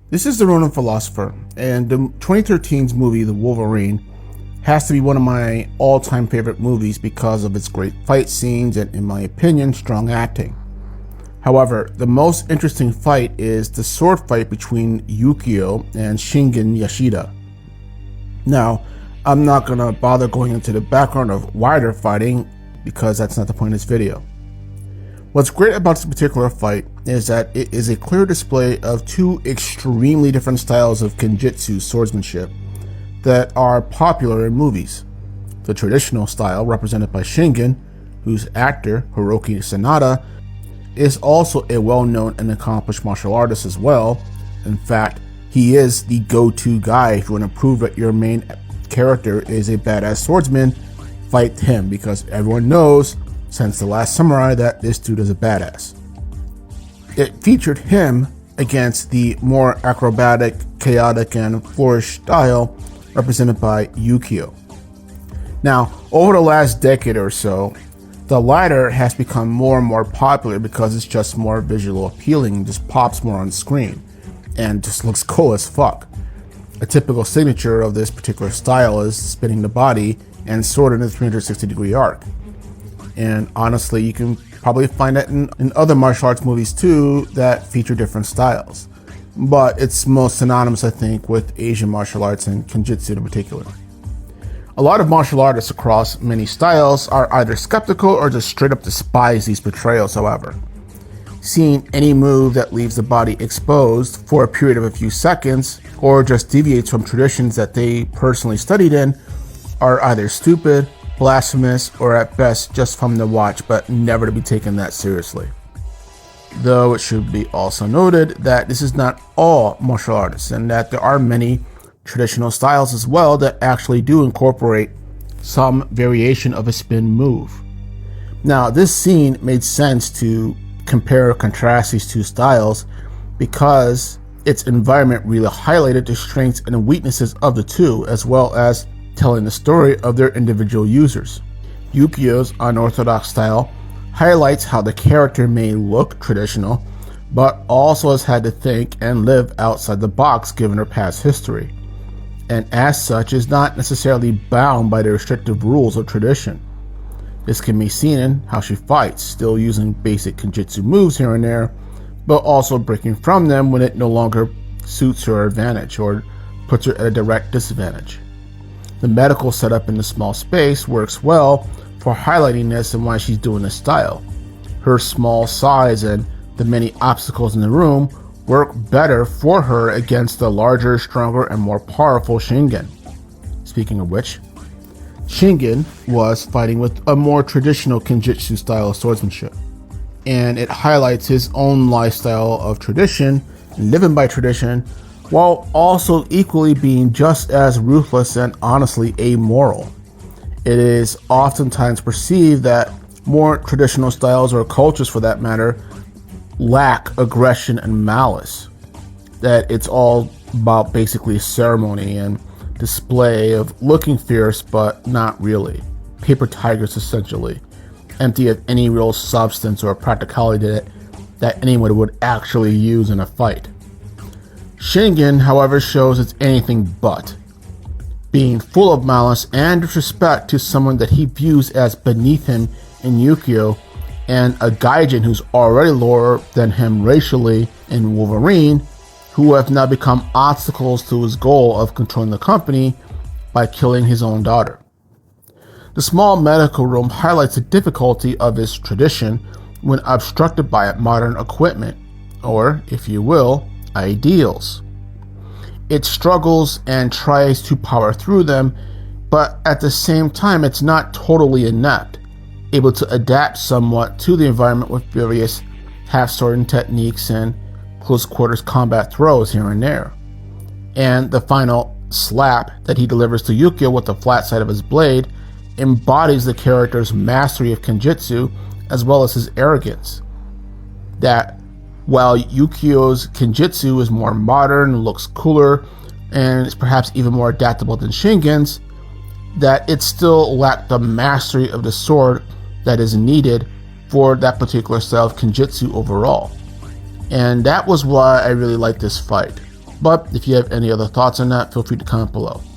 This is the Ronin Philosopher, and the 2013's movie, The Wolverine, has to be one of my all-time favorite movies because of its great fight scenes and, in my opinion, strong acting. However, the most interesting fight is the sword fight between Yukio and Shingen Yashida. Now, I'm not going to bother going into the background of why they're fighting because that's not the point of this video. What's great about this particular fight is that it is a clear display of two extremely different styles of Kenjutsu swordsmanship that are popular in movies. The traditional style, represented by Shingen, whose actor, Hiroki Sanada, is also a well-known and accomplished martial artist as well. In fact, he is the go-to guy if you want to prove that your main character is a badass swordsman. Fight him, because everyone knows since The Last Samurai that this dude is a badass. It featured him against the more acrobatic, chaotic, and flourish style represented by Yukio. Now, over the last decade or so, the latter has become more and more popular because it's just more visual appealing, just pops more on screen, and just looks cool as fuck. A typical signature of this particular style is spinning the body and sword in a 360-degree arc. And honestly, you can probably find that in other martial arts movies too that feature different styles. But it's most synonymous, I think, with Asian martial arts and Kenjutsu in particular. A lot of martial artists across many styles are either skeptical or just straight up despise these portrayals, however. Seeing any move that leaves the body exposed for a period of a few seconds or just deviates from traditions that they personally studied in are either stupid, blasphemous, or at best just fun to watch but never to be taken that seriously. Though it should be also noted that this is not all martial artists and that there are many traditional styles as well that actually do incorporate some variation of a spin move. Now, this scene made sense to compare or contrast these two styles because its environment really highlighted the strengths and weaknesses of the two, as well as telling the story of their individual users. Yukio's unorthodox style highlights how the character may look traditional, but also has had to think and live outside the box given her past history, and as such is not necessarily bound by the restrictive rules of tradition. This can be seen in how she fights, still using basic Kenjutsu moves here and there, but also breaking from them when it no longer suits her advantage or puts her at a direct disadvantage. The medical setup in the small space works well for highlighting this and why she's doing this style. Her small size and the many obstacles in the room work better for her against the larger, stronger, and more powerful Shingen. Speaking of which, Shingen was fighting with a more traditional Kenjutsu style of swordsmanship, and it highlights his own lifestyle of tradition, living by tradition, while also equally being just as ruthless and honestly amoral. It is oftentimes perceived that more traditional styles, or cultures for that matter, lack aggression and malice. That it's all about basically ceremony and display of looking fierce but not really. Paper tigers essentially, empty of any real substance or practicality that anyone would actually use in a fight. Shingen, however, shows it's anything but, being full of malice and disrespect to someone that he views as beneath him in Yukio, and a gaijin who's already lower than him racially in Wolverine, who have now become obstacles to his goal of controlling the company by killing his own daughter. The small medical room highlights the difficulty of his tradition when obstructed by modern equipment, or, if you will, ideals. It struggles and tries to power through them, but at the same time it's not totally inept, able to adapt somewhat to the environment with various half-sword techniques and close quarters combat throws here and there. And the final slap that he delivers to Yukio with the flat side of his blade embodies the character's mastery of Kenjutsu as well as his arrogance. That while Yukio's Kenjutsu is more modern, looks cooler, and is perhaps even more adaptable than Shingen's, that it still lacked the mastery of the sword that is needed for that particular style of Kenjutsu overall. And that was why I really liked this fight. But if you have any other thoughts on that, feel free to comment below.